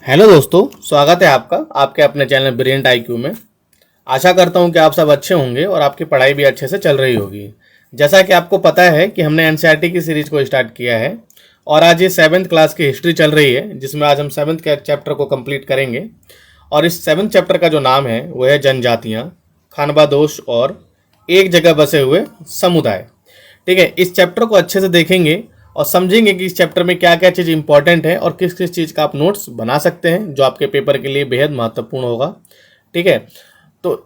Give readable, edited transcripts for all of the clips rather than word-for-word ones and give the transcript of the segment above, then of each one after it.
Hello दोस्तों, स्वागत है आपका आपके अपने चैनल ब्रिलियंट आईक्यू में। आशा करता हूं कि आप सब अच्छे होंगे और आपकी पढ़ाई भी अच्छे से चल रही होगी। जैसा कि आपको पता है कि हमने एनसीईआरटी की सीरीज को स्टार्ट किया है और आज ये 7th क्लास की हिस्ट्री चल रही है, जिसमें आज हम 7th के चैप्टर को कंप्लीट करेंगे। और इस 7th चैप्टर का जो नाम है वो है जनजातियाँ, खानबादोश और एक जगह बसे हुए समुदाय। ठीक है, इस चैप्टर को अच्छे से देखेंगे और समझेंगे कि इस चैप्टर में क्या क्या चीज़ इंपॉर्टेंट है और किस किस चीज़ का आप नोट्स बना सकते हैं, जो आपके पेपर के लिए बेहद महत्वपूर्ण होगा। ठीक है, तो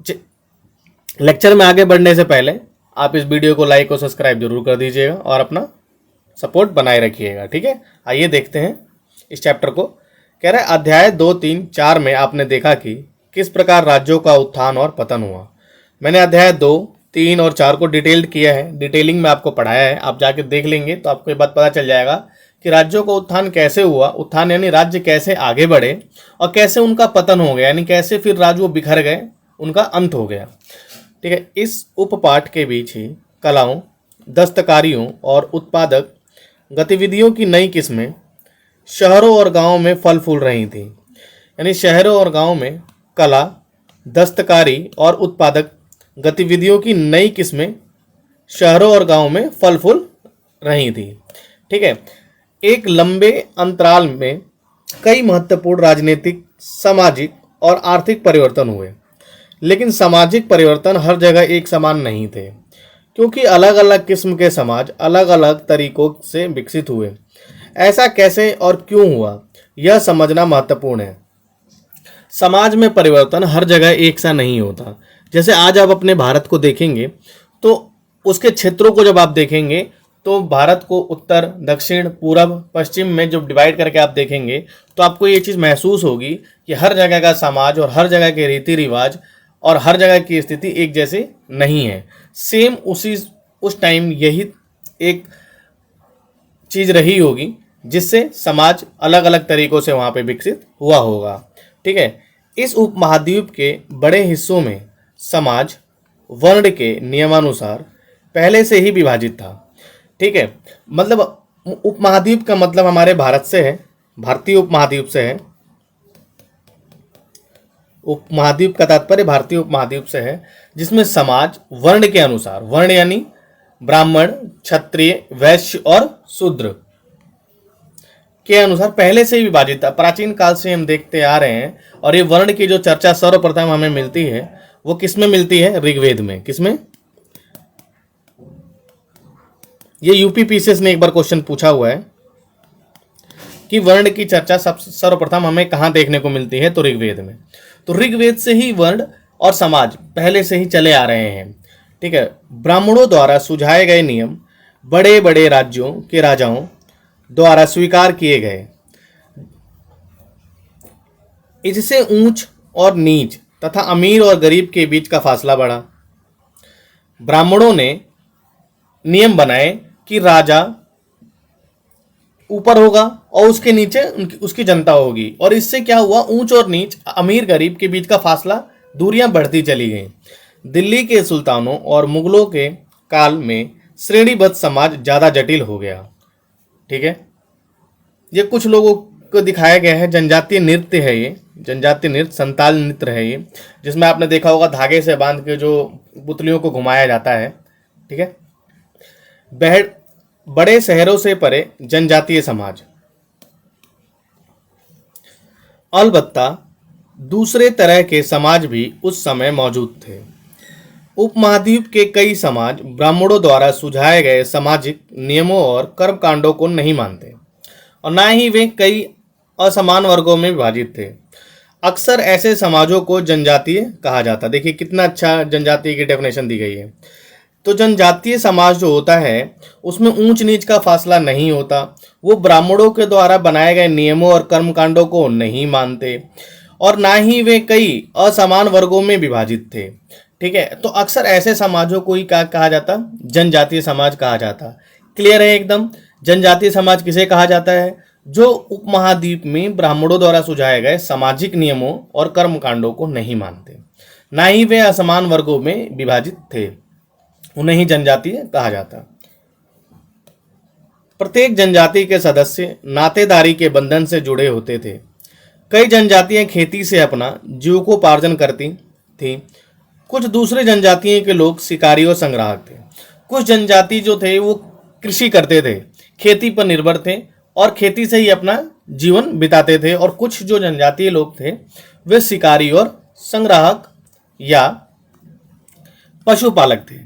लेक्चर में आगे बढ़ने से पहले आप इस वीडियो को लाइक और सब्सक्राइब जरूर कर दीजिएगा और अपना सपोर्ट बनाए रखिएगा। ठीक है, आइए देखते हैं इस चैप्टर को। कह रहे अध्याय 2, 3, 4 में आपने देखा कि किस प्रकार राज्यों का उत्थान और पतन हुआ। मैंने अध्याय 2, 3 और 4 को डिटेल्ड किया है, डिटेलिंग में आपको पढ़ाया है। आप जाके देख लेंगे तो आपको ये बात पता चल जाएगा कि राज्यों का उत्थान कैसे हुआ। उत्थान यानी राज्य कैसे आगे बढ़े और कैसे उनका पतन हो गया, यानी कैसे फिर राज्य वो बिखर गए, उनका अंत हो गया। ठीक है, इस उपपाठ के बीच ही कलाओं, दस्तकारियों और उत्पादक गतिविधियों की नई किस्में शहरों और गांवों में फल फूल रही थी। यानी शहरों और गांवों में कला, दस्तकारी और उत्पादक गतिविधियों की नई किस्में शहरों और गांवों में फल फूल रही थी। ठीक है, एक लंबे अंतराल में कई महत्वपूर्ण राजनीतिक, सामाजिक और आर्थिक परिवर्तन हुए, लेकिन सामाजिक परिवर्तन हर जगह एक समान नहीं थे, क्योंकि अलग अलग किस्म के समाज अलग अलग तरीकों से विकसित हुए। ऐसा कैसे और क्यों हुआ, यह समझना महत्वपूर्ण है। समाज में परिवर्तन हर जगह एक सा नहीं होता। जैसे आज आप अपने भारत को देखेंगे तो उसके क्षेत्रों को जब आप देखेंगे तो भारत को उत्तर, दक्षिण, पूरब, पश्चिम में जब डिवाइड करके आप देखेंगे तो आपको ये चीज़ महसूस होगी कि हर जगह का समाज और हर जगह के रीति रिवाज और हर जगह की स्थिति एक जैसी नहीं है। सेम उस टाइम यही एक चीज़ रही होगी जिससे समाज अलग अलग तरीक़ों से वहाँ पे विकसित हुआ होगा। ठीक है, इस उपमहाद्वीप के बड़े हिस्सों में समाज वर्ण के नियमानुसार पहले से ही विभाजित था। ठीक है, मतलब उपमहाद्वीप का मतलब हमारे भारत से है, भारतीय उपमहाद्वीप से है। उपमहाद्वीप का तात्पर्य भारतीय उपमहाद्वीप से है, जिसमें समाज वर्ण के अनुसार, वर्ण यानी ब्राह्मण, क्षत्रिय, वैश्य और शूद्र के अनुसार पहले से ही विभाजित था। प्राचीन काल से हम देखते आ रहे हैं और ये वर्ण की जो चर्चा सर्वप्रथम हमें मिलती है वो किसमें मिलती है? ऋग्वेद में। किसमें? ये यूपी पीसीएस ने एक बार क्वेश्चन पूछा हुआ है कि वर्ण की चर्चा सर्वप्रथम हमें कहाँ देखने को मिलती है? तो ऋग्वेद में। तो ऋग्वेद से ही वर्ण और समाज पहले से ही चले आ रहे हैं। ठीक है, ब्राह्मणों द्वारा सुझाए गए नियम बड़े बड़े राज्यों के राजाओं द्वारा स्वीकार किए गए। इससे ऊंच और नीच तथा अमीर और गरीब के बीच का फासला बढ़ा। ब्राह्मणों ने नियम बनाए कि राजा ऊपर होगा और उसके नीचे उसकी जनता होगी, और इससे क्या हुआ? ऊंच और नीच, अमीर गरीब के बीच का फासला, दूरियां बढ़ती चली गईं। दिल्ली के सुल्तानों और मुगलों के काल में श्रेणीबद्ध समाज ज़्यादा जटिल हो गया। ठीक है, ये कुछ लोगों को दिखाया गया है। जनजातीय नृत्य है ये, जनजातीय नृत्य, संताल नृत्य है ये, जिसमें आपने देखा होगा धागे से बांध के जो पुतलियों को घुमाया जाता है। ठीक है, बड़े शहरों से परे जनजातीय समाज। अलबत्ता दूसरे तरह के समाज भी उस समय मौजूद थे। उपमहाद्वीप के कई समाज ब्राह्मणों द्वारा सुझाए गए सामाजिक नियमों और कर्मकांडों को नहीं मानते और ना ही वे कई असमान वर्गों में विभाजित थे। अक्सर ऐसे समाजों को जनजातीय कहा जाता। देखिए कितना अच्छा जनजातीय की डेफिनेशन दी गई है। तो जनजातीय समाज जो होता है उसमें ऊंच नीच का फासला नहीं होता, वो ब्राह्मणों के द्वारा बनाए गए नियमों और कर्मकांडों को नहीं मानते और ना ही वे कई असमान वर्गों में विभाजित थे। ठीक है, तो अक्सर ऐसे समाजों को ही क्या कहा जाता? जनजातीय समाज कहा जाता। क्लियर है एकदम? जनजातीय समाज किसे कहा जाता है? जो उपमहाद्वीप में ब्राह्मणों द्वारा सुझाए गए सामाजिक नियमों और कर्मकांडों को नहीं मानते, ना ही वे असमान वर्गों में विभाजित थे, उन्हें ही जनजातीय कहा जाता। प्रत्येक जनजाति के सदस्य नातेदारी के बंधन से जुड़े होते थे। कई जनजातियां खेती से अपना जीविकोपार्जन करती थी। कुछ दूसरे जनजातियों के लोग शिकारी और संग्राहक थे। कुछ जनजाति जो थे वो कृषि करते थे, खेती पर निर्भर थे और खेती से ही अपना जीवन बिताते थे। और कुछ जो जनजातीय लोग थे वे शिकारी और संग्राहक या पशुपालक थे।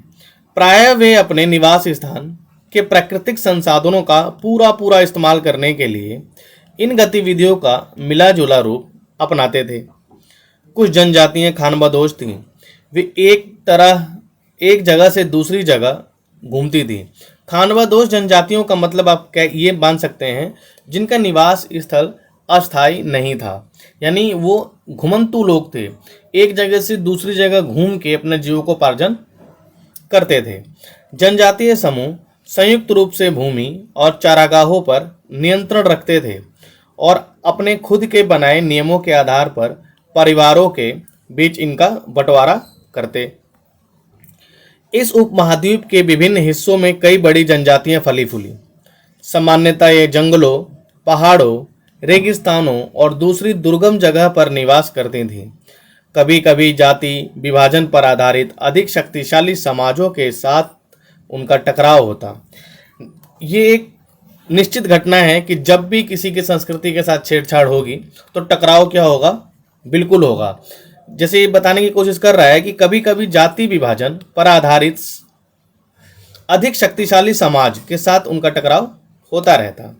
प्रायः वे अपने निवास स्थान के प्राकृतिक संसाधनों का पूरा पूरा इस्तेमाल करने के लिए इन गतिविधियों का मिला जुला रूप अपनाते थे। कुछ जनजातियां खानाबदोश थीं। वे एक जगह से दूसरी जगह घूमती थी। खानाबदोश जनजातियों का मतलब आप ये मान सकते हैं जिनका निवास स्थल अस्थायी नहीं था, यानी वो घुमंतू लोग थे, एक जगह से दूसरी जगह घूम के अपने जीविकोपार्जन करते थे। जनजातीय समूह संयुक्त रूप से भूमि और चारागाहों पर नियंत्रण रखते थे और अपने खुद के बनाए नियमों के आधार पर परिवारों के बीच इनका बंटवारा करते। इस उपमहाद्वीप के विभिन्न हिस्सों में कई बड़ी जनजातियां फली फूली। सामान्यतः ये जंगलों, पहाड़ों, रेगिस्तानों और दूसरी दुर्गम जगह पर निवास करती थीं। कभी कभी जाति विभाजन पर आधारित अधिक शक्तिशाली समाजों के साथ उनका टकराव होता। ये एक निश्चित घटना है कि जब भी किसी की संस्कृति के साथ छेड़छाड़ होगी तो टकराव क्या होगा, बिल्कुल होगा। जैसे ये बताने की कोशिश कर रहा है कि कभी कभी जाति विभाजन पर आधारित अधिक शक्तिशाली समाज के साथ उनका टकराव होता रहता।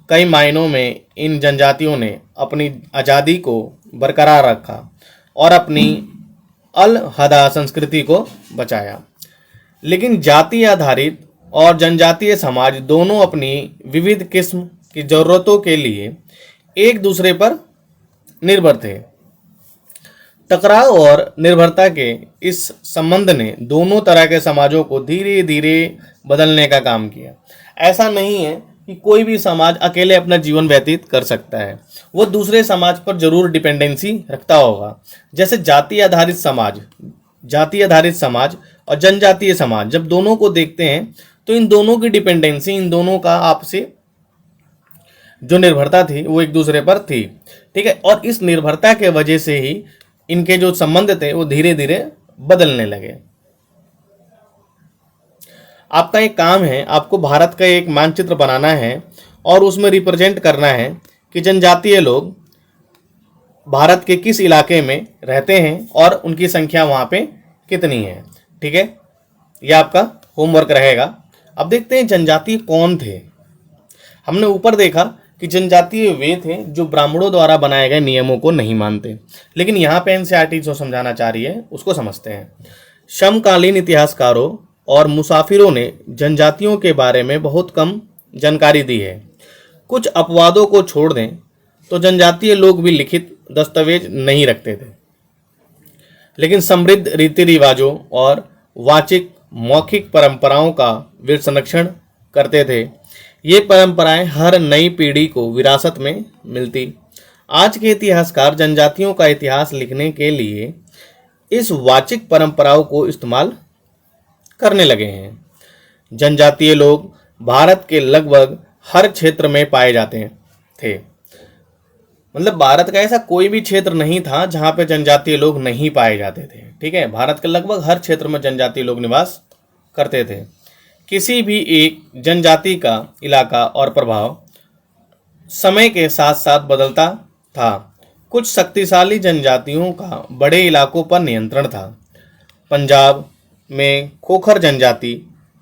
कई मायनों में इन जनजातियों ने अपनी आज़ादी को बरकरार रखा और अपनी अलहदा संस्कृति को बचाया। लेकिन जाति आधारित और जनजातीय समाज दोनों अपनी विविध किस्म की जरूरतों के लिए एक दूसरे पर निर्भर थे। टकराव और निर्भरता के इस संबंध ने दोनों तरह के समाजों को धीरे धीरे बदलने का काम किया। ऐसा नहीं है कि कोई भी समाज अकेले अपना जीवन व्यतीत कर सकता है, वो दूसरे समाज पर जरूर डिपेंडेंसी रखता होगा। जैसे जाति आधारित समाज और जनजातीय समाज जब दोनों को देखते हैं तो इन दोनों की डिपेंडेंसी, इन दोनों का आपसी जो निर्भरता थी वो एक दूसरे पर थी, ठीक है। और इस निर्भरता के वजह से ही इनके जो संबंध थे वो धीरे धीरे बदलने लगे। आपका एक काम है, आपको भारत का एक मानचित्र बनाना है और उसमें रिप्रेजेंट करना है कि जनजातीय लोग भारत के किस इलाके में रहते हैं और उनकी संख्या वहाँ पे कितनी है, ठीक है। यह आपका होमवर्क रहेगा। अब देखते हैं जनजातीय कौन थे। हमने ऊपर देखा कि जनजातीय वे थे जो ब्राह्मणों द्वारा बनाए गए नियमों को नहीं मानते, लेकिन यहाँ पे एनसीईआरटी जो समझाना चाह रही है उसको समझते हैं। समकालीन इतिहासकारों और मुसाफिरों ने जनजातियों के बारे में बहुत कम जानकारी दी है। कुछ अपवादों को छोड़ दें तो जनजातीय लोग भी लिखित दस्तावेज नहीं रखते थे, लेकिन समृद्ध रीति रिवाजों और वाचिक मौखिक परंपराओं का वे संरक्षण करते थे। ये परंपराएं हर नई पीढ़ी को विरासत में मिलती। आज के इतिहासकार जनजातियों का इतिहास लिखने के लिए इस वाचिक परंपराओं को इस्तेमाल करने लगे हैं। जनजातीय लोग भारत के लगभग हर क्षेत्र में पाए जाते थे। मतलब भारत का ऐसा कोई भी क्षेत्र नहीं था जहां पे जनजातीय लोग नहीं पाए जाते थे, ठीक है। भारत के लगभग हर क्षेत्र में जनजातीय लोग निवास करते थे। किसी भी एक जनजाति का इलाका और प्रभाव समय के साथ साथ बदलता था। कुछ शक्तिशाली जनजातियों का बड़े इलाकों पर नियंत्रण था। पंजाब में खोखर जनजाति,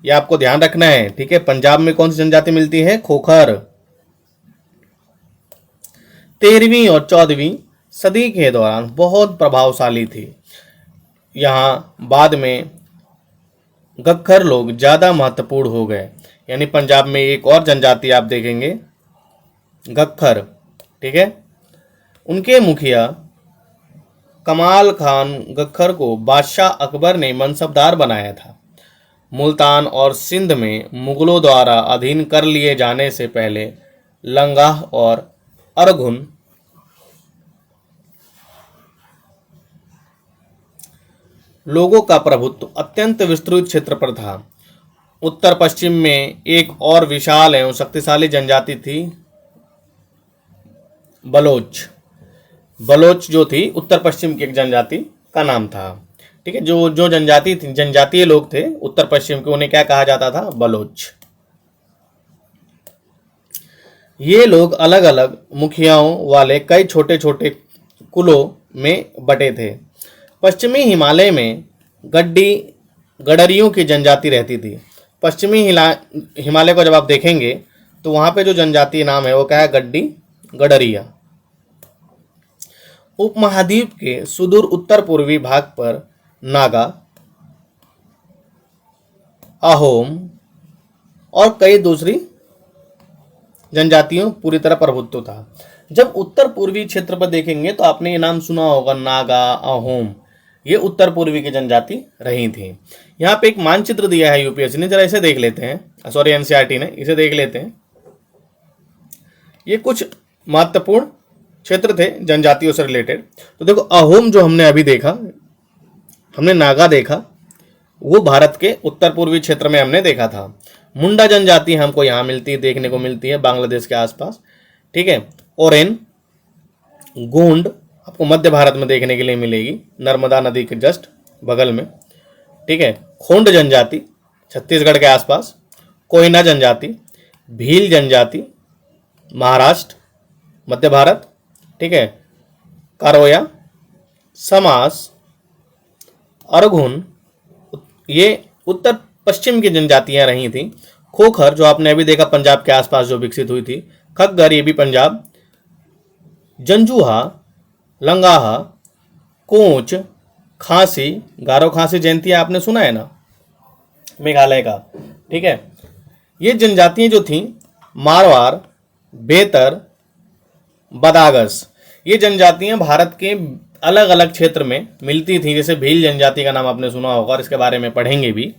यह आपको ध्यान रखना है, ठीक है। पंजाब में कौन सी जनजाति मिलती है? खोखर। 13वीं और 14वीं सदी के दौरान बहुत प्रभावशाली थी। यहाँ बाद में गख्खर लोग ज़्यादा महत्वपूर्ण हो गए। यानी पंजाब में एक और जनजाति आप देखेंगे, गख्खर, ठीक है। उनके मुखिया कमाल खान गख्खर को बादशाह अकबर ने मनसबदार बनाया था। मुल्तान और सिंध में मुगलों द्वारा अधीन कर लिए जाने से पहले लंगाह और अरगुन लोगों का प्रभुत्व अत्यंत विस्तृत क्षेत्र पर था। उत्तर पश्चिम में एक और विशाल एवं शक्तिशाली जनजाति थी बलोच। बलोच जो थी उत्तर पश्चिम की एक जनजाति का नाम था। ठीक है, जो जो जनजाति थी, जनजातीय लोग थे उत्तर पश्चिम के, उन्हें क्या कहा जाता था? बलोच। ये लोग अलग अलग मुखियाओं वाले कई छोटे छोटे कुलों में बटे थे। पश्चिमी हिमालय में गडरियों की जनजाति रहती थी। पश्चिमी हिमालय को जब आप देखेंगे तो वहां पे जो जनजाति नाम है वो क्या है? गडरिया। उपमहाद्वीप के सुदूर उत्तर पूर्वी भाग पर नागा, अहोम और कई दूसरी जनजातियों पूरी तरह प्रभुत्व था। जब उत्तर पूर्वी क्षेत्र पर देखेंगे तो आपने ये नाम सुना होगा, नागा, अहोम, ये उत्तर पूर्वी की जनजाति रही थी। यहाँ पे एक मानचित्र दिया है यूपीएससी ने, जरा इसे देख लेते हैं, सॉरी एनसीईआरटी ने, इसे देख लेते हैं। ये कुछ महत्वपूर्ण क्षेत्र थे जनजातियों से रिलेटेड। तो देखो, अहोम जो हमने अभी देखा, हमने नागा देखा, वो भारत के उत्तर पूर्वी क्षेत्र में हमने देखा था। मुंडा जनजाति हमको यहाँ मिलती है, देखने को मिलती है बांग्लादेश के आसपास। ठीक है, ओरेन, गोंड आपको मध्य भारत में देखने के लिए मिलेगी, नर्मदा नदी के जस्ट बगल में। ठीक है, खोंड जनजाति छत्तीसगढ़ के आसपास, कोयना जनजाति, भील जनजाति महाराष्ट्र मध्य भारत। ठीक है, कारोया, समास, अरघुन, ये उत्तर पश्चिम की जनजातियां रही थी। खोखर जो आपने अभी देखा पंजाब के आसपास जो विकसित हुई थी, खग्गर ये भी पंजाब, जंजुहा, लंगाहा, कोंच, खांसी, गारो खांसी जयंतिया आपने सुना है ना, मेघालय का। ठीक है, ये जनजातियां जो थीं, मारवाड़, बेतर, बदागस, ये जनजातियां भारत के अलग अलग क्षेत्र में मिलती थी। जैसे भील जनजाति का नाम आपने सुना होगा और इसके बारे में पढ़ेंगे भी।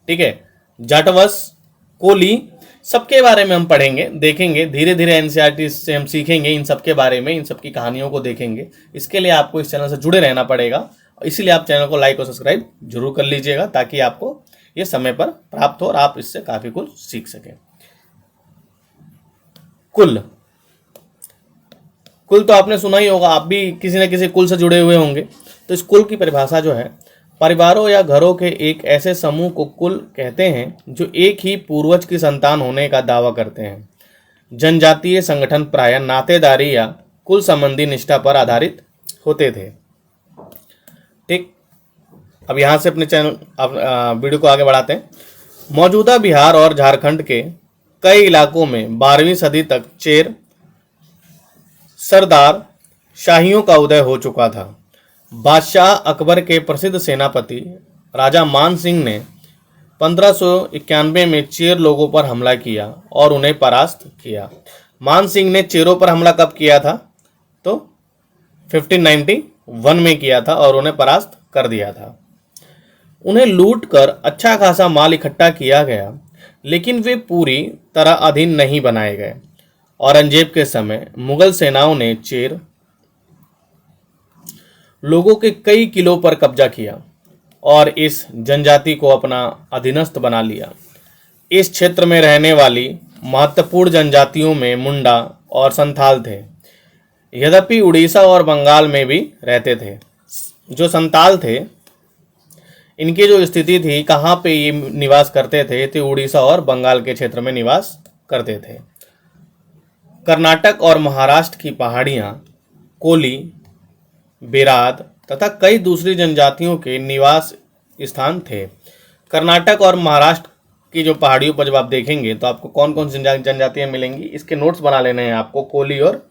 ठीक है, जाटवस, कोली, सबके बारे में हम पढ़ेंगे, देखेंगे धीरे धीरे। एनसीईआरटी से हम सीखेंगे इन सब के बारे में, इन सब की कहानियों को देखेंगे। इसके लिए आपको इस चैनल से जुड़े रहना पड़ेगा, इसीलिए आप चैनल को लाइक और सब्सक्राइब जरूर कर लीजिएगा, ताकि आपको ये समय पर प्राप्त हो और आप इससे काफी कुछ सीख सकें। कुल तो आपने सुना ही होगा, आप भी किसी न किसी कुल से जुड़े हुए होंगे। तो इस कुल की परिभाषा जो है, परिवारों या घरों के एक ऐसे समूह को कुल कहते हैं जो एक ही पूर्वज की संतान होने का दावा करते हैं। जनजातीय संगठन प्रायः नातेदारी या कुल संबंधी निष्ठा पर आधारित होते थे। ठीक, अब यहाँ से अपने चैनल वीडियो को आगे बढ़ाते हैं। मौजूदा बिहार और झारखंड के कई इलाकों में 12वीं सदी तक चेर सरदार शाहियों का उदय हो चुका था। बादशाह अकबर के प्रसिद्ध सेनापति राजा मान सिंह ने 1591 में चेर लोगों पर हमला किया और उन्हें परास्त किया। मान सिंह ने चेरों पर हमला कब किया था? तो 1591 में किया था और उन्हें परास्त कर दिया था। उन्हें लूट कर अच्छा खासा माल इकट्ठा किया गया, लेकिन वे पूरी तरह अधीन नहीं बनाए गए। औरंगजेब के समय मुगल सेनाओं ने चेर लोगों के कई किलों पर कब्जा किया और इस जनजाति को अपना अधीनस्थ बना लिया। इस क्षेत्र में रहने वाली महत्वपूर्ण जनजातियों में मुंडा और संथाल थे। यद्यपि उड़ीसा और बंगाल में भी रहते थे। जो संथाल थे, इनकी जो स्थिति थी, कहाँ पे ये निवास करते थे, तो उड़ीसा और बंगाल के क्षेत्र में निवास करते थे। कर्नाटक और महाराष्ट्र की पहाड़ियाँ, कोली, बेराद तथा कई दूसरी जनजातियों के निवास स्थान थे। कर्नाटक और महाराष्ट्र की जो पहाड़ियों पर जब आप देखेंगे तो आपको कौन कौन सी जनजातियां मिलेंगी, इसके नोट्स बना लेने हैं आपको। कोली और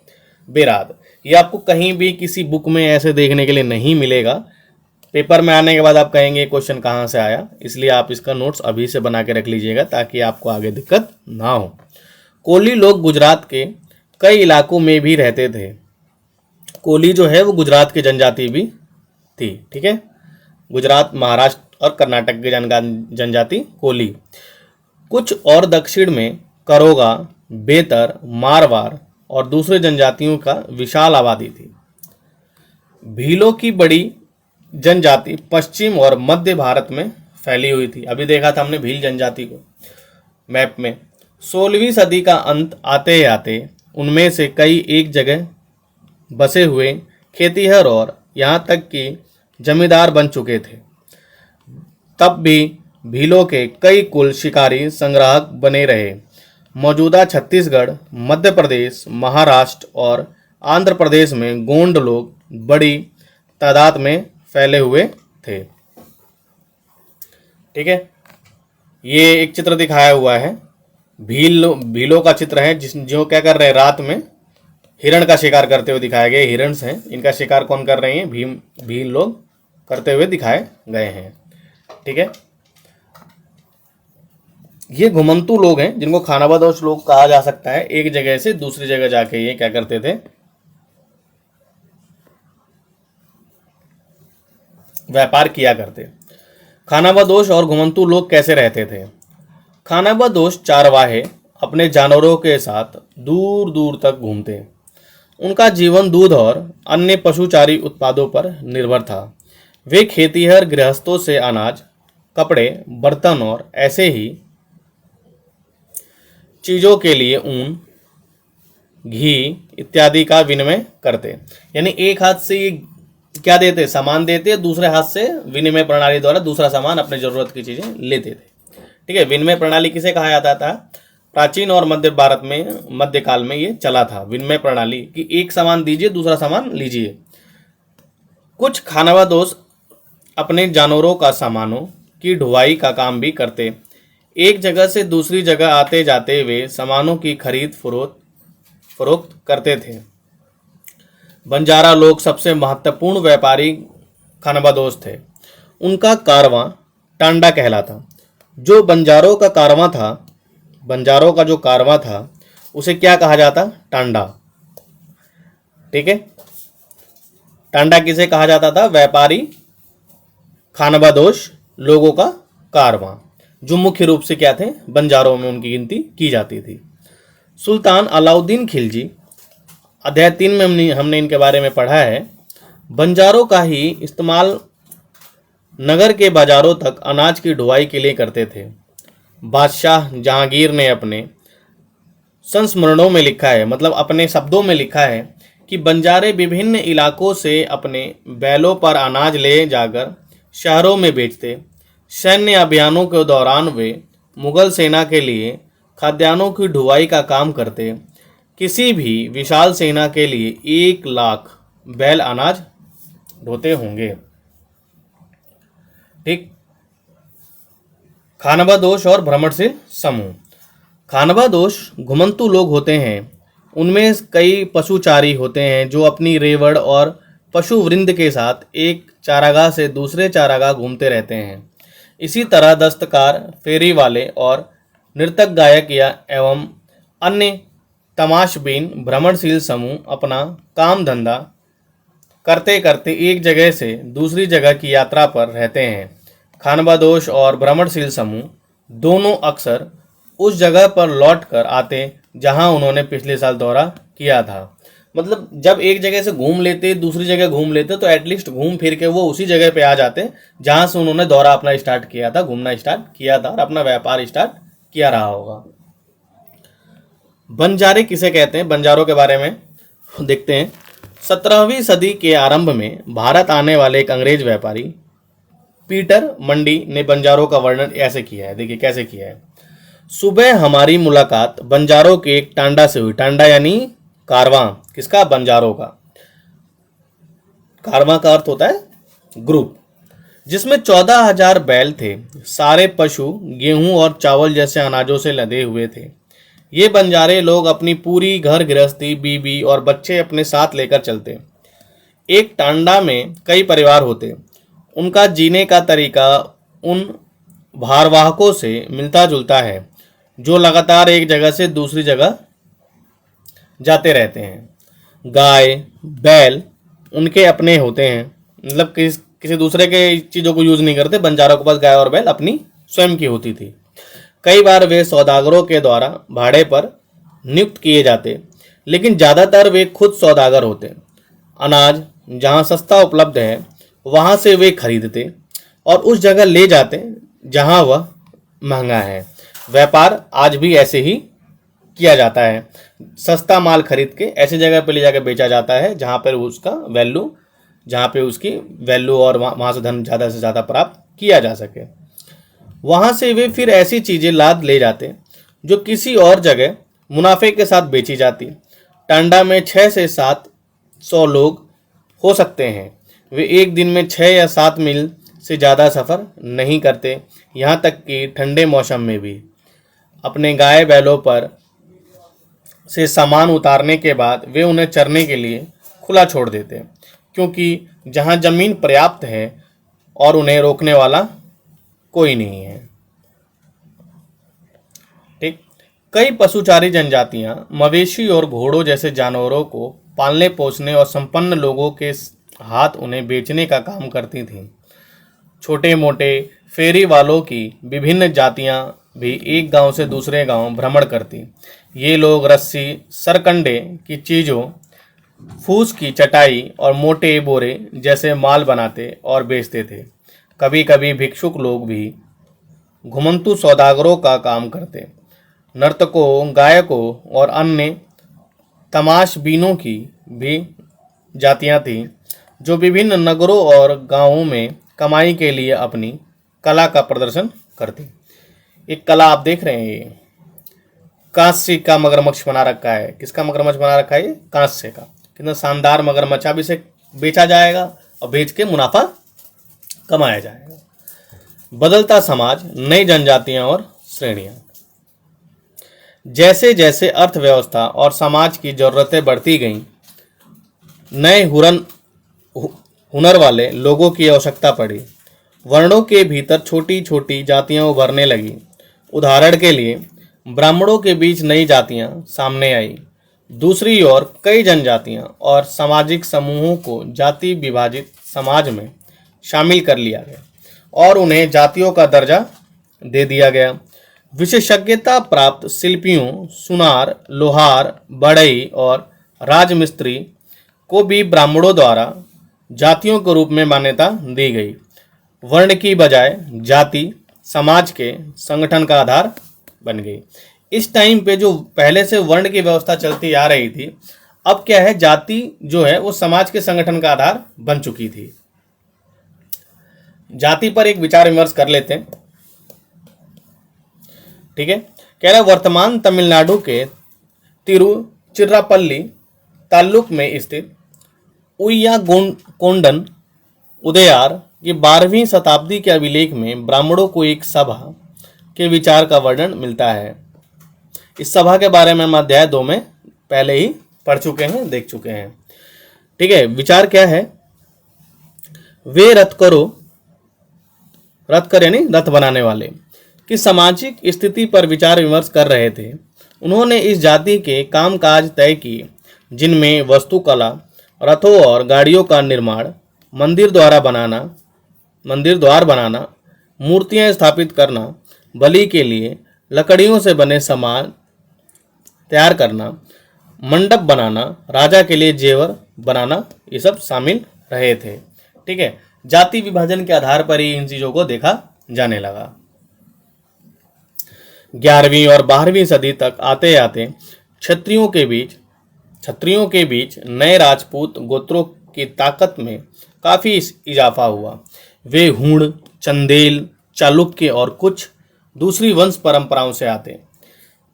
बेराद, ये आपको कहीं भी किसी बुक में ऐसे देखने के लिए नहीं मिलेगा। पेपर में आने के बाद आप कहेंगे क्वेश्चन कहाँ से आया, इसलिए आप इसका नोट्स अभी से बना के रख लीजिएगा ताकि आपको आगे दिक्कत ना हो। कोली लोग गुजरात के कई इलाकों में भी रहते थे। कोली जो है वो गुजरात की जनजाति भी थी। ठीक है, गुजरात, महाराष्ट्र और कर्नाटक की जनजाति कोली। कुछ और दक्षिण में करोगा, बेतर, मारवाड़ और दूसरे जनजातियों का विशाल आबादी थी। भीलों की बड़ी जनजाति पश्चिम और मध्य भारत में फैली हुई थी। अभी देखा था हमने भील जनजाति को मैप में। 16वीं सदी का अंत आते आते उनमें से कई एक जगह बसे हुए खेतीहर और यहाँ तक कि जमींदार बन चुके थे। तब भी भीलों के कई कुल शिकारी संग्राहक बने रहे। मौजूदा छत्तीसगढ़, मध्य प्रदेश, महाराष्ट्र और आंध्र प्रदेश में गोंड लोग बड़ी तादाद में फैले हुए थे। ठीक है, ये एक चित्र दिखाया हुआ है, भीलों का चित्र है, जो क्या कर रहे हैं, रात में हिरण का शिकार करते हुए दिखाए गए। हिरण्स हैं, इनका शिकार कौन कर रहे हैं, भील लोग करते हुए दिखाए गए हैं। ठीक है, ये घुमंतू लोग हैं जिनको खानाबदोश लोग कहा जा सकता है। एक जगह से दूसरी जगह जाके ये क्या करते थे, व्यापार किया करते। खानाबदोश और घुमंतू लोग कैसे रहते थे? खानाबदोश चारवाहे अपने जानवरों के साथ दूर दूर तक घूमते। उनका जीवन दूध और अन्य पशुचारी उत्पादों पर निर्भर था। वे खेतीहर गृहस्थों से अनाज, कपड़े, बर्तन और ऐसे ही चीजों के लिए ऊन, घी इत्यादि का विनिमय करते। यानी एक हाथ से ये क्या देते, सामान देते, दूसरे हाथ से विनिमय प्रणाली द्वारा दूसरा सामान, अपने जरूरत की चीजें लेते थे। ठीक है, विनिमय प्रणाली किसे कहा जाता था? प्राचीन और मध्य भारत में, मध्यकाल में ये चला था विनिमय प्रणाली, कि एक सामान दीजिए, दूसरा सामान लीजिए। कुछ खानाबदोश अपने जानवरों का सामानों की ढुलाई का काम भी करते। एक जगह से दूसरी जगह आते जाते वे सामानों की खरीद फरोख्त करते थे। बंजारा लोग सबसे महत्वपूर्ण व्यापारी खानाबदोश थे। उनका कारवां टांडा कहलाता। जो बंजारों का कारवां था, बंजारों का जो कारवां था उसे क्या कहा जाता? टांडा। ठीक है, टांडा किसे कहा जाता था? व्यापारी खानाबदोश लोगों का कारवां, जो मुख्य रूप से क्या थे? बंजारों में उनकी गिनती की जाती थी। सुल्तान अलाउद्दीन खिलजी, अध्याय 3 में हमने इनके बारे में पढ़ा है। बंजारों का ही इस्तेमाल नगर के बाजारों तक अनाज की ढुलाई के लिए करते थे। बादशाह जहांगीर ने अपने संस्मरणों में लिखा है, मतलब अपने शब्दों में लिखा है, कि बंजारे विभिन्न इलाकों से अपने बैलों पर अनाज ले जाकर शहरों में बेचते। सैन्य अभियानों के दौरान वे मुगल सेना के लिए खाद्यान्नों की ढुलाई का काम करते। किसी भी विशाल सेना के लिए 1 लाख बैल अनाज ढोते होंगे। ठीक, खानाबदोश और भ्रमणशील समूह। खानाबदोश घुमंतू लोग होते हैं। उनमें कई पशुचारी होते हैं जो अपनी रेवड़ और पशु वृंद के साथ एक चारागाह से दूसरे चारागाह घूमते रहते हैं। इसी तरह दस्तकार, फेरी वाले और नृतक, गायक या एवं अन्य तमाशबीन भ्रमणशील समूह अपना काम धंधा करते करते एक जगह से दूसरी जगह की यात्रा पर रहते हैं। खानाबदोश और भ्रमणशील समूह दोनों अक्सर उस जगह पर लौट कर आते जहां उन्होंने पिछले साल दौरा किया था। मतलब जब एक जगह से घूम लेते, दूसरी जगह घूम लेते, तो एटलीस्ट घूम फिर के वो उसी जगह पे आ जाते जहां से उन्होंने दौरा अपना स्टार्ट किया था, घूमना स्टार्ट किया था और अपना व्यापार स्टार्ट किया रहा होगा। बंजारे किसे कहते हैं? बंजारों के बारे में देखते हैं। 17वीं सदी के आरंभ में भारत आने वाले एक अंग्रेज व्यापारी पीटर मंडी ने बंजारों का वर्णन ऐसे किया है। देखिए कैसे किया है। सुबह हमारी मुलाकात बंजारों के एक टांडा से हुई। टांडा यानी कारवां, किसका? बंजारों का। कारवां का अर्थ होता है ग्रुप, जिसमें 14,000 बैल थे। सारे पशु गेहूं और चावल जैसे अनाजों से लदे हुए थे। ये बंजारे लोग अपनी पूरी घर गृहस्थी, बीबी और बच्चे अपने साथ लेकर चलते। एक टांडा में कई परिवार होते। उनका जीने का तरीका उन भारवाहकों से मिलता जुलता है जो लगातार एक जगह से दूसरी जगह जाते रहते हैं। गाय, बैल उनके अपने होते हैं, मतलब किसी दूसरे के चीज़ों को यूज़ नहीं करते। बंजारों के पास गाय और बैल अपनी स्वयं की होती थी। कई बार वे सौदागरों के द्वारा भाड़े पर नियुक्त किए जाते, लेकिन ज़्यादातर वे खुद सौदागर होते। अनाज जहाँ सस्ता उपलब्ध है वहाँ से वे खरीदते और उस जगह ले जाते जहाँ वह महंगा है। व्यापार आज भी ऐसे ही किया जाता है। सस्ता माल खरीद के ऐसी जगह पर ले जाकर बेचा जाता है जहाँ पर उसका वैल्यू, जहाँ पे उसकी वैल्यू और वहाँ से धन ज़्यादा से ज़्यादा प्राप्त किया जा सके। वहाँ से वे फिर ऐसी चीज़ें लाद ले जाते जो किसी और जगह मुनाफे के साथ बेची जाती। टांडा में 6 से 700 लोग हो सकते हैं। वे एक दिन में 6 या 7 मील से ज़्यादा सफ़र नहीं करते। यहाँ तक कि ठंडे मौसम में भी अपने गाय बैलों पर से सामान उतारने के बाद वे उन्हें चरने के लिए खुला छोड़ देते, क्योंकि जहाँ ज़मीन पर्याप्त है और उन्हें रोकने वाला कोई नहीं है। ठीक। कई पशुचारी जनजातियां मवेशी और घोड़ों जैसे जानवरों को पालने पोसने और संपन्न लोगों के हाथ उन्हें बेचने का काम करती थीं। छोटे मोटे फेरी वालों की विभिन्न जातियां भी एक गांव से दूसरे गांव भ्रमण करती। ये लोग रस्सी, सरकंडे की चीज़ों, फूस की चटाई और मोटे बोरे जैसे माल बनाते और बेचते थे। कभी कभी भिक्षुक लोग भी घुमंतु सौदागरों का काम करते। नर्तकों, गायकों और अन्य तमाशबीनों की भी जातियां थीं जो विभिन्न नगरों और गांवों में कमाई के लिए अपनी कला का प्रदर्शन करती। एक कला आप देख रहे हैं, ये कांस्य का मगरमच्छ बना रखा है। किसका मगरमच्छ बना रखा है? ये कांस्य का। कितना शानदार मगरमच्छ। अब इसे बेचा जाएगा और बेच के मुनाफा कमाया जाएगा। बदलता समाज, नई जनजातियां और श्रेणियां। जैसे जैसे अर्थव्यवस्था और समाज की जरूरतें बढ़ती गईं, नए हुनर वाले लोगों की आवश्यकता पड़ी। वर्णों के भीतर छोटी छोटी जातियां उभरने लगी। उदाहरण के लिए ब्राह्मणों के बीच नई जातियां सामने आई। दूसरी ओर कई जनजातियां और सामाजिक समूहों को जाति विभाजित समाज में शामिल कर लिया गया और उन्हें जातियों का दर्जा दे दिया गया। विशेषज्ञता प्राप्त शिल्पियों, सुनार, लोहार, बढ़ई और राजमिस्त्री को भी ब्राह्मणों द्वारा जातियों के रूप में मान्यता दी गई। वर्ण की बजाय जाति समाज के संगठन का आधार बन गई। इस टाइम पे जो पहले से वर्ण की व्यवस्था चलती आ रही थी, अब क्या है, जाति जो है वो समाज के संगठन का आधार बन चुकी थी। जाति पर एक विचार विमर्श कर लेते हैं। ठीक है। कह रहा वर्तमान तमिलनाडु के तिरुचिरापल्ली ताल्लुक में स्थित उय्याकोंडन उदयार की 12वीं शताब्दी के अभिलेख में ब्राह्मणों को एक सभा के विचार का वर्णन मिलता है। इस सभा के बारे में हम अध्याय 2 में पहले ही पढ़ चुके हैं, देख चुके हैं। ठीक है। विचार क्या है? वे रथकर यानी रथ बनाने वाले की सामाजिक स्थिति पर विचार विमर्श कर रहे थे। उन्होंने इस जाति के कामकाज तय किए जिनमें वस्तुकला, रथों और गाड़ियों का निर्माण, मंदिर द्वार बनाना, मूर्तियां स्थापित करना, बलि के लिए लकड़ियों से बने सामान तैयार करना, मंडप बनाना, राजा के लिए जेवर बनाना, ये सब शामिल रहे थे। ठीक है। जाति विभाजन के आधार पर ही इन चीजों को देखा जाने लगा। 11वीं और 12वीं सदी तक आते आते क्षत्रियों के बीच नए राजपूत गोत्रों की ताकत में काफी इजाफा हुआ। वे हुण, चंदेल, चालुक्य और कुछ दूसरी वंश परंपराओं से आते।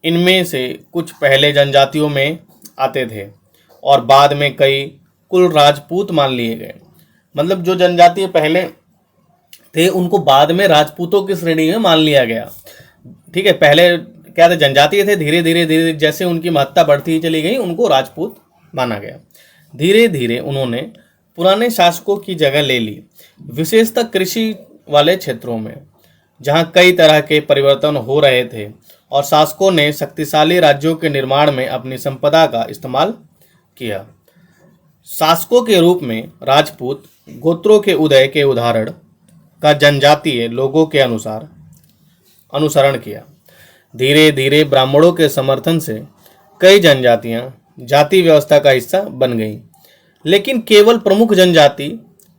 इनमें से कुछ पहले जनजातियों में आते थे और बाद में कई कुल राजपूत मान लिए गए। मतलब जो जनजाति पहले थे उनको बाद में राजपूतों की श्रेणी में मान लिया गया। ठीक है। पहले क्या थे, जनजातीय थे, धीरे धीरे जैसे उनकी महत्ता बढ़ती चली गई उनको राजपूत माना गया। धीरे धीरे उन्होंने पुराने शासकों की जगह ले ली, विशेषतः कृषि वाले क्षेत्रों में जहाँ कई तरह के परिवर्तन हो रहे थे और शासकों ने शक्तिशाली राज्यों के निर्माण में अपनी संपदा का इस्तेमाल किया। शासकों के रूप में राजपूत गोत्रों के उदय के उदाहरण का जनजातीय लोगों के अनुसरण किया। धीरे धीरे ब्राह्मणों के समर्थन से कई जनजातियां जाति व्यवस्था का हिस्सा बन गईं, लेकिन केवल प्रमुख जनजाति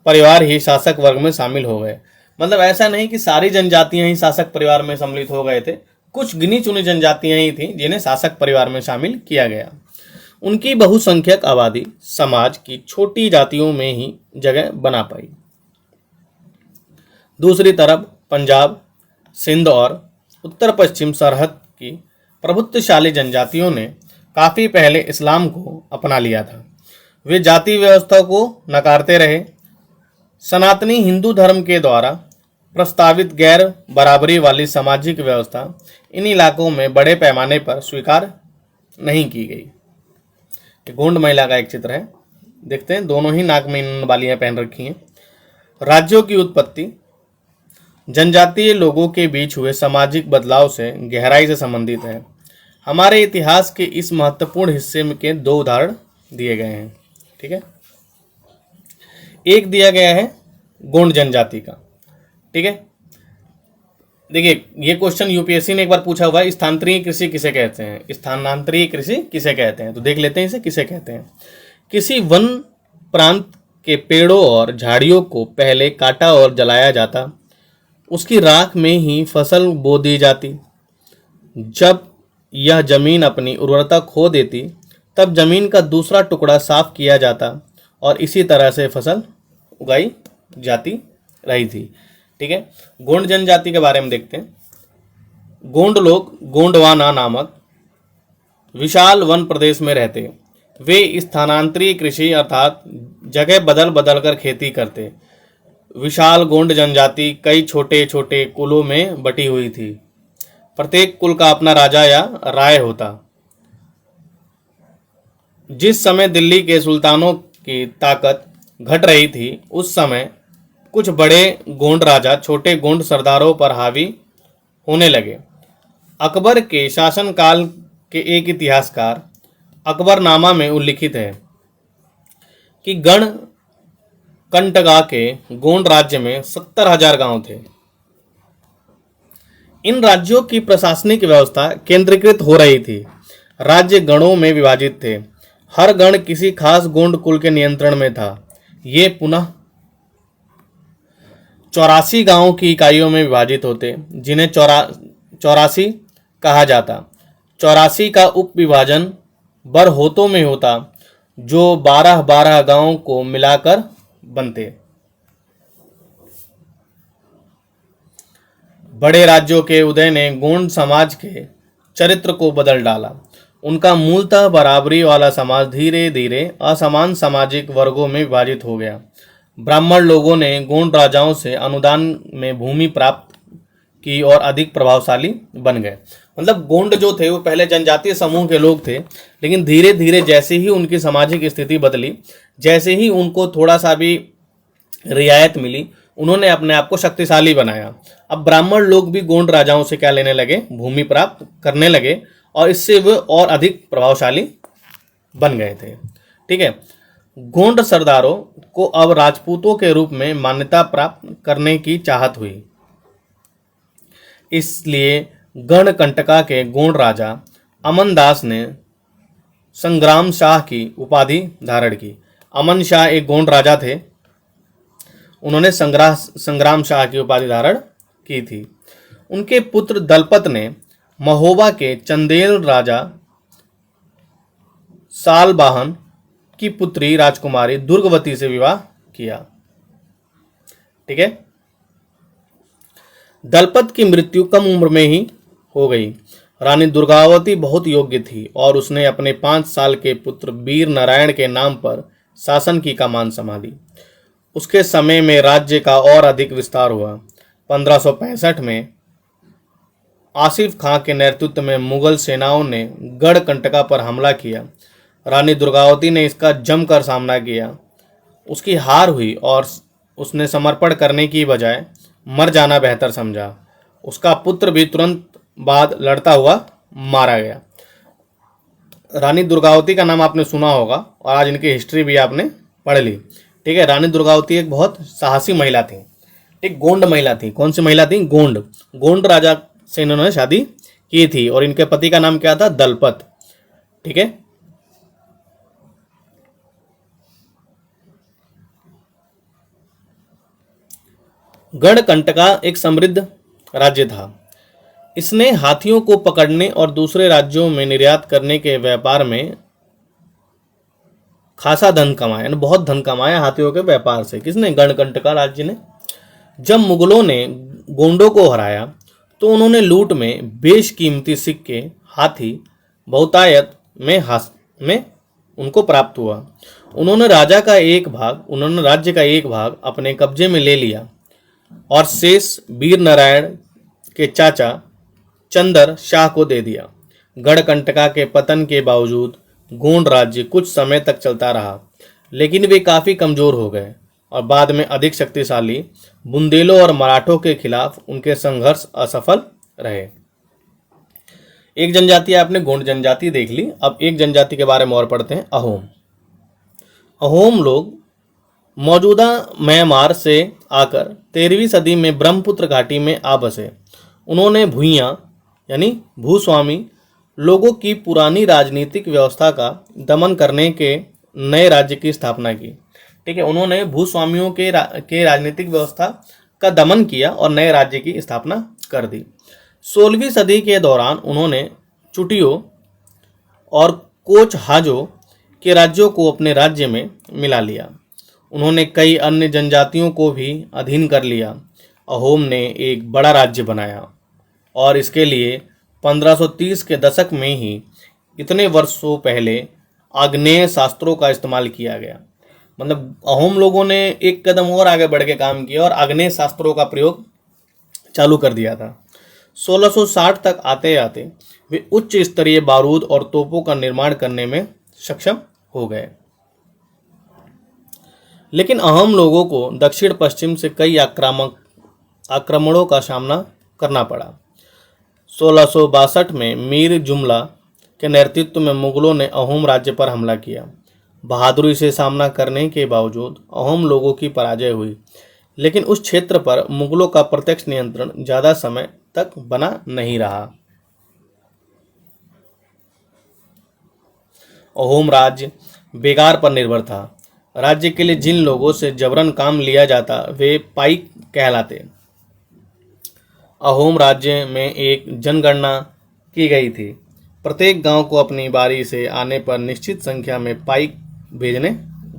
परिवार ही शासक वर्ग में शामिल हो गए। मतलब ऐसा नहीं कि सारी जनजातियां ही शासक परिवार में सम्मिलित हो गए थे, कुछ गिनी चुनी जनजातियां ही थीं जिन्हें शासक परिवार में शामिल किया गया। उनकी बहुसंख्यक आबादी समाज की छोटी जातियों में ही जगह बना पाई। दूसरी तरफ पंजाब, सिंध और उत्तर पश्चिम सरहद की प्रभुत्वशाली जनजातियों ने काफ़ी पहले इस्लाम को अपना लिया था। वे जाति व्यवस्था को नकारते रहे। सनातनी हिंदू धर्म के द्वारा प्रस्तावित गैर बराबरी वाली सामाजिक व्यवस्था इन इलाकों में बड़े पैमाने पर स्वीकार नहीं की गई। गोंड महिला का एक चित्र है, देखते हैं। दोनों ही नाक में बालियां पहन रखी हैं। राज्यों की उत्पत्ति जनजातीय लोगों के बीच हुए सामाजिक बदलाव से गहराई से संबंधित है। हमारे इतिहास के इस महत्वपूर्ण हिस्से के दो उदाहरण दिए गए हैं। ठीक है, एक दिया गया है गोंड जनजाति का। ठीक है, देखिए ये क्वेश्चन यूपीएससी ने एक बार पूछा हुआ है, स्थानांतरीय कृषि किसे कहते हैं? स्थानांतरीय कृषि किसे कहते हैं? तो देख लेते हैं इसे किसे कहते हैं। किसी वन प्रांत के पेड़ों और झाड़ियों को पहले काटा और जलाया जाता, उसकी राख में ही फसल बो दी जाती। जब यह जमीन अपनी उर्वरता खो देती, तब जमीन का दूसरा टुकड़ा साफ किया जाता और इसी तरह से फसल उगाई जाती रही थी। ठीक है, गोंड जनजाति के बारे में देखते हैं। गोंड लोग गोंडवाना नामक विशाल वन प्रदेश में रहते। वे स्थानांतरीय कृषि अर्थात जगह बदल बदल कर खेती करते। विशाल गोंड जनजाति कई छोटे छोटे कुलों में बटी हुई थी। प्रत्येक कुल का अपना राजा या राय होता। जिस समय दिल्ली के सुल्तानों की ताकत घट रही थी, उस समय कुछ बड़े गोंड राजा छोटे गोंड सरदारों पर हावी होने लगे। अकबर के शासनकाल के एक इतिहासकार अकबरनामा में उल्लिखित है कि गण कंटगा के गोंड राज्य में 70,000 गांव थे। इन राज्यों की प्रशासनिक व्यवस्था केंद्रीकृत हो रही थी। राज्य गणों में विभाजित थे। हर गण किसी खास गोंड कुल के नियंत्रण में था। ये पुनः 84 गांवों की इकाइयों में विभाजित होते, जिन्हें 84 कहा जाता। 84 का उप विभाजन बरहोतों में होता, जो 12-12 गांवों को मिलाकर बनते। बड़े राज्यों के उदय ने गोंड समाज के चरित्र को बदल डाला। उनका मूलतः बराबरी वाला समाज धीरे धीरे असमान सामाजिक वर्गों में विभाजित हो गया। ब्राह्मण लोगों ने गोंड राजाओं से अनुदान में भूमि प्राप्त की और अधिक प्रभावशाली बन गए। मतलब गोंड जो थे वो पहले जनजातीय समूह के लोग थे, लेकिन धीरे धीरे जैसे ही उनकी सामाजिक स्थिति बदली, जैसे ही उनको थोड़ा सा भी रियायत मिली, उन्होंने अपने आप को शक्तिशाली बनाया। अब ब्राह्मण लोग भी गोंड राजाओं से क्या लेने लगे? भूमि प्राप्त करने लगे और इससे वे और अधिक प्रभावशाली बन गए थे। ठीक है, गोंड सरदारों को अब राजपूतों के रूप में मान्यता प्राप्त करने की चाहत हुई। इसलिए गणकंटका के गोंड राजा अमन दास ने संग्राम शाह की उपाधि धारण की। अमन शाह एक गोंड राजा थे, उन्होंने संग्राम शाह की उपाधि धारण की थी। उनके पुत्र दलपत ने महोबा के चंदेल राजा सालबाहन की पुत्री राजकुमारी दुर्गवती से विवाह किया। ठीक है, दलपत की मृत्यु कम उम्र में ही हो गई। रानी दुर्गावती बहुत योग्य थी और उसने अपने 5 साल के पुत्र वीर नारायण के नाम पर शासन की कमान संभाली। उसके समय में राज्य का और अधिक विस्तार हुआ। 1565 में आसिफ खां के नेतृत्व में मुगल सेनाओं ने गढ़कंटका पर हमला किया। रानी दुर्गावती ने इसका जमकर सामना किया। उसकी हार हुई और उसने समर्पण करने की बजाय मर जाना बेहतर समझा। उसका पुत्र भी तुरंत बाद लड़ता हुआ मारा गया। रानी दुर्गावती का नाम आपने सुना होगा और आज इनकी हिस्ट्री भी आपने पढ़ ली। ठीक है, रानी दुर्गावती एक बहुत साहसी महिला थी, एक गोंड महिला थी। कौन सी महिला थी? गोंड। गोंड राजा से इन्होंने शादी की थी और इनके पति का नाम क्या था? दलपत। ठीक है, गढ़कंटका एक समृद्ध राज्य था। इसने हाथियों को पकड़ने और दूसरे राज्यों में निर्यात करने के व्यापार में खासा धन कमाया, यानी बहुत धन कमाया हाथियों के व्यापार से। किसने? गणकंटका राज्य ने। जब मुगलों ने गोंडों को हराया तो उन्होंने लूट में बेशकीमती सिक्के, हाथी बहुतायत में उनको प्राप्त हुआ। उन्होंने राज्य का एक भाग अपने कब्जे में ले लिया और शेष वीर नारायण के चाचा चंदर शाह को दे दिया। गढ़कंटका के पतन के बावजूद गोंड राज्य कुछ समय तक चलता रहा, लेकिन वे काफी कमजोर हो गए और बाद में अधिक शक्तिशाली बुंदेलों और मराठों के खिलाफ उनके संघर्ष असफल रहे। एक जनजाति आपने गोंड जनजाति देख ली। अब एक जनजाति के बारे में और पढ़ते हैं, अहोम। अहोम लोग मौजूदा म्यांमार से आकर 13वीं सदी में ब्रह्मपुत्र घाटी में आ बसे। उन्होंने भूइयां यानी भूस्वामी लोगों की पुरानी राजनीतिक व्यवस्था का दमन करने के नए राज्य की स्थापना की। ठीक है, उन्होंने भूस्वामियों के राजनीतिक व्यवस्था का दमन किया और नए राज्य की स्थापना कर दी। 16वीं सदी के दौरान उन्होंने चुटियों और कोचहाजों के राज्यों को अपने राज्य में मिला लिया। उन्होंने कई अन्य जनजातियों को भी अधीन कर लिया। अहोम ने एक बड़ा राज्य बनाया और इसके लिए 1530 के दशक में ही इतने वर्षों पहले आग्नेय शास्त्रों का इस्तेमाल किया गया। मतलब अहोम लोगों ने एक कदम और आगे बढ़ के काम किया और आग्नेय शास्त्रों का प्रयोग चालू कर दिया था। 1660 तक आते आते वे उच्च स्तरीय बारूद और तोपों का निर्माण करने में सक्षम हो गए। लेकिन अहोम लोगों को दक्षिण पश्चिम से कई आक्रमणों का सामना करना पड़ा। 1662 में मीर जुमला के नेतृत्व में मुगलों ने अहोम राज्य पर हमला किया। बहादुरी से सामना करने के बावजूद अहोम लोगों की पराजय हुई, लेकिन उस क्षेत्र पर मुगलों का प्रत्यक्ष नियंत्रण ज़्यादा समय तक बना नहीं रहा। अहोम राज्य बेगार पर निर्भर था। राज्य के लिए जिन लोगों से जबरन काम लिया जाता वे पाइक कहलाते। अहोम राज्य में एक जनगणना की गई थी। प्रत्येक गांव को अपनी बारी से आने पर निश्चित संख्या में पाइक भेजने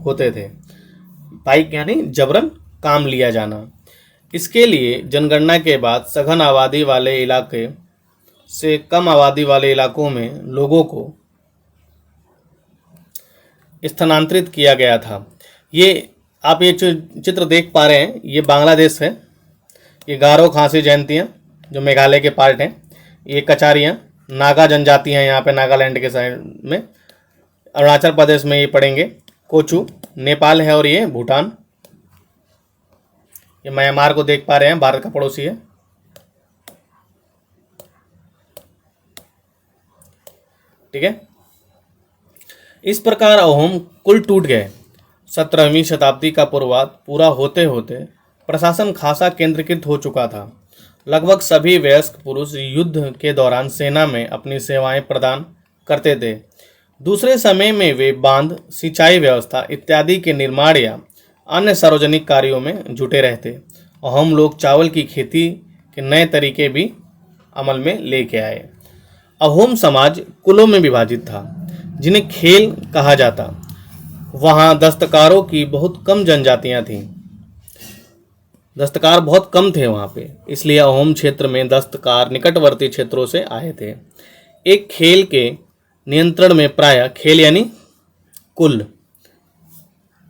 होते थे। पाइक यानी जबरन काम लिया जाना। इसके लिए जनगणना के बाद सघन आबादी वाले इलाके से कम आबादी वाले इलाकों में लोगों को स्थानांतरित किया गया था। ये आप ये चित्र देख पा रहे हैं, ये बांग्लादेश है। ये गारो, खासी जयंतियाँ जो मेघालय के पार्ट हैं। ये कचारियाँ नागा जनजाति हैं यहाँ पे नागालैंड के साइड में। अरुणाचल प्रदेश में ये पड़ेंगे कोचू, नेपाल है, और ये भूटान। ये म्यांमार को देख पा रहे हैं, भारत का पड़ोसी है। ठीक है, इस प्रकार अहोम कुल टूट गए। 17वीं शताब्दी का पूर्वार्ध पूरा होते होते प्रशासन खासा केंद्रीकृत हो चुका था। लगभग सभी वयस्क पुरुष युद्ध के दौरान सेना में अपनी सेवाएं प्रदान करते थे। दूसरे समय में वे बांध, सिंचाई व्यवस्था इत्यादि के निर्माण या अन्य सार्वजनिक कार्यों में जुटे रहते। अहोम लोग चावल की खेती के नए तरीके भी अमल में लेके आए। अहोम समाज कुलों में विभाजित था, जिन्हें खेल कहा जाता। वहाँ दस्तकारों की बहुत कम जनजातियाँ थीं। दस्तकार बहुत कम थे वहाँ पे, इसलिए अहोम क्षेत्र में दस्तकार निकटवर्ती क्षेत्रों से आए थे। एक खेल के नियंत्रण में प्रायः खेल यानी कुल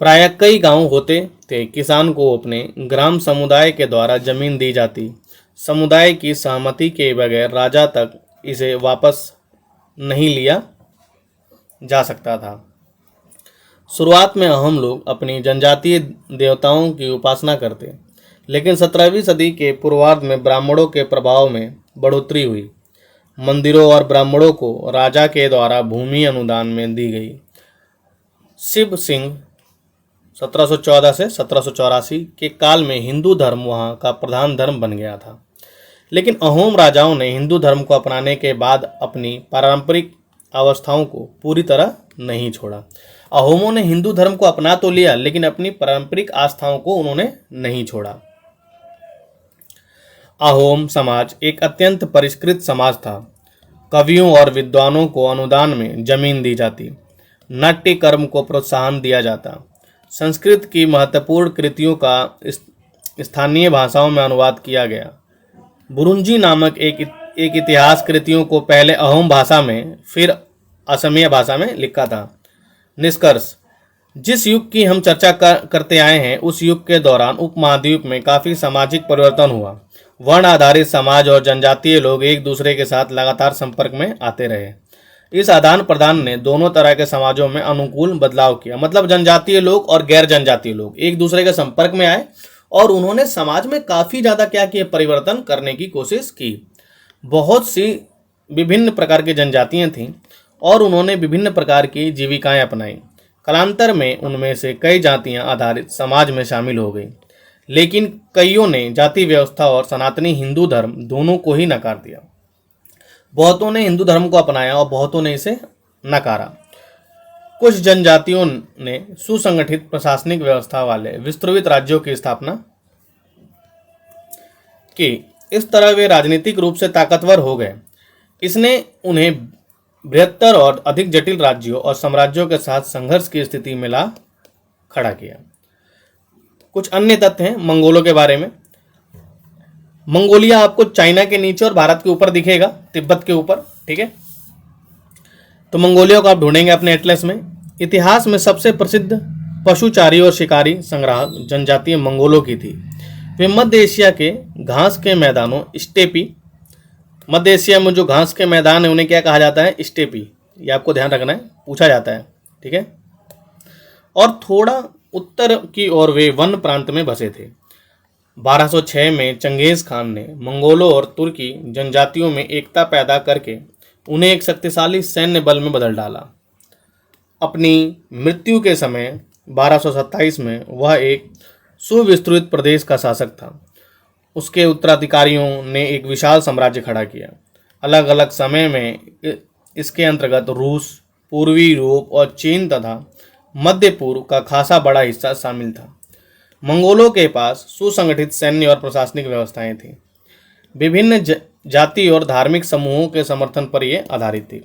प्रायः कई गांव होते थे। किसान को अपने ग्राम समुदाय के द्वारा जमीन दी जाती। समुदाय की सहमति के बगैर राजा तक इसे वापस नहीं लिया जा सकता था। शुरुआत में अहोम लोग अपनी जनजातीय देवताओं की उपासना करते, लेकिन 17वीं सदी के पूर्वार्ध में ब्राह्मणों के प्रभाव में बढ़ोतरी हुई। मंदिरों और ब्राह्मणों को राजा के द्वारा भूमि अनुदान में दी गई। शिव सिंह 1714 से 1784 के काल में हिंदू धर्म वहाँ का प्रधान धर्म बन गया था। लेकिन अहोम राजाओं ने हिंदू धर्म को अपनाने के बाद अपनी पारंपरिक अवस्थाओं को पूरी तरह नहीं छोड़ा। अहोमों ने हिंदू धर्म को अपना तो लिया, लेकिन अपनी पारंपरिक आस्थाओं को उन्होंने नहीं छोड़ा। अहोम समाज एक अत्यंत परिष्कृत समाज था। कवियों और विद्वानों को अनुदान में जमीन दी जाती, नाट्य कर्म को प्रोत्साहन दिया जाता, संस्कृत की महत्वपूर्ण कृतियों का स्थानीय भाषाओं में अनुवाद किया गया। बुरुंजी नामक एक इतिहास कृतियों को पहले अहोम भाषा में फिर असमिया भाषा में लिखा था। निष्कर्ष, जिस युग की हम चर्चा करते आए हैं उस युग के दौरान उपमहाद्वीप में काफ़ी सामाजिक परिवर्तन हुआ। वर्ण आधारित समाज और जनजातीय लोग एक दूसरे के साथ लगातार संपर्क में आते रहे। इस आदान प्रदान ने दोनों तरह के समाजों में अनुकूल बदलाव किया। मतलब जनजातीय लोग और गैर जनजातीय लोग एक दूसरे के संपर्क में आए और उन्होंने समाज में काफ़ी ज़्यादा क्या किया, परिवर्तन करने की कोशिश की। बहुत सी विभिन्न प्रकार की जनजातियाँ थीं और उन्होंने विभिन्न प्रकार की जीविकाएं अपनाई। कालांतर में उनमें से कई जातियां आधारित समाज में शामिल हो गई, लेकिन कईयों ने जाति व्यवस्था और सनातनी हिंदू धर्म दोनों को ही नकार दिया। बहुतों ने हिंदू धर्म को अपनाया और बहुतों ने इसे नकारा। कुछ जनजातियों ने सुसंगठित प्रशासनिक व्यवस्था वाले विस्तृत राज्यों की स्थापना की। इस तरह वे राजनीतिक रूप से ताकतवर हो गए। इसने उन्हें बृहत्तर और अधिक जटिल राज्यों और साम्राज्यों के साथ संघर्ष की स्थिति में ला खड़ा किया। कुछ अन्य तथ्य हैं मंगोलों के बारे में। मंगोलिया आपको चाइना के नीचे और भारत के ऊपर दिखेगा, तिब्बत के ऊपर, ठीक है। तो मंगोलिया को आप ढूंढेंगे अपने एटलस में। इतिहास में सबसे प्रसिद्ध पशुचारी और शिकारी संग्राहक जनजाति मंगोलों की थी। वे मध्य एशिया के घास के मैदानों स्टेपी, मध्य एशिया में जो घास के मैदान है उन्हें क्या कहा जाता है, स्टेपी। ये आपको ध्यान रखना है, पूछा जाता है, ठीक है। और थोड़ा उत्तर की ओर वे वन प्रांत में बसे थे। 1206 में चंगेज खान ने मंगोलों और तुर्की जनजातियों में एकता पैदा करके उन्हें एक शक्तिशाली सैन्य बल में बदल डाला। अपनी मृत्यु के समय 1227 में वह एक सुविस्तृत प्रदेश का शासक था। उसके उत्तराधिकारियों ने एक विशाल साम्राज्य खड़ा किया। अलग अलग समय में इसके अंतर्गत रूस, पूर्वी यूरोप और चीन तथा मध्य पूर्व का खासा बड़ा हिस्सा शामिल था। मंगोलों के पास सुसंगठित सैन्य और प्रशासनिक व्यवस्थाएं थीं। विभिन्न जाति और धार्मिक समूहों के समर्थन पर यह आधारित थी।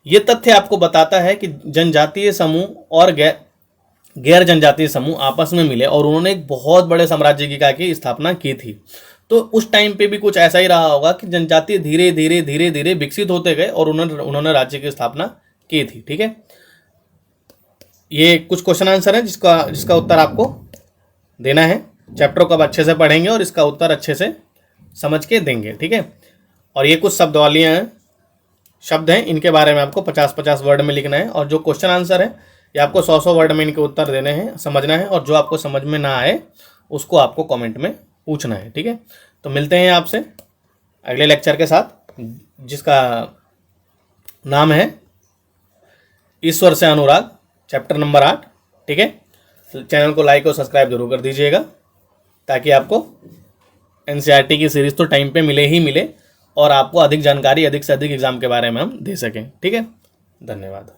ये तथ्य आपको बताता है कि जनजातीय समूह और गैर जनजातीय समूह आपस में मिले और उन्होंने एक बहुत बड़े साम्राज्य की स्थापना की थी। तो उस टाइम पे भी कुछ ऐसा ही रहा होगा कि जनजाति धीरे धीरे विकसित होते गए और उन्होंने राज्य की स्थापना की थी, ठीक है। ये कुछ क्वेश्चन आंसर है जिसका उत्तर आपको देना है। चैप्टर को अब अच्छे से पढ़ेंगे और इसका उत्तर अच्छे से समझ के देंगे, ठीक है। और ये कुछ शब्दावलियाँ हैं, शब्द हैं, इनके बारे में आपको 50-50 वर्ड में लिखना है। और जो क्वेश्चन आंसर है ये आपको 100-100 वर्ड में इनके उत्तर देने हैं, समझना है। और जो आपको समझ में ना आए उसको आपको कमेंट में पूछना है, ठीक है। तो मिलते हैं आपसे अगले लेक्चर के साथ, जिसका नाम है ईश्वर से अनुराग, चैप्टर नंबर 8, ठीक है। तो चैनल को लाइक और सब्सक्राइब जरूर कर दीजिएगा ताकि आपको एनसीईआरटी की सीरीज तो टाइम पे मिले ही मिले और आपको अधिक जानकारी अधिक से अधिक एग्जाम के बारे में हम दे सकें, ठीक है। धन्यवाद।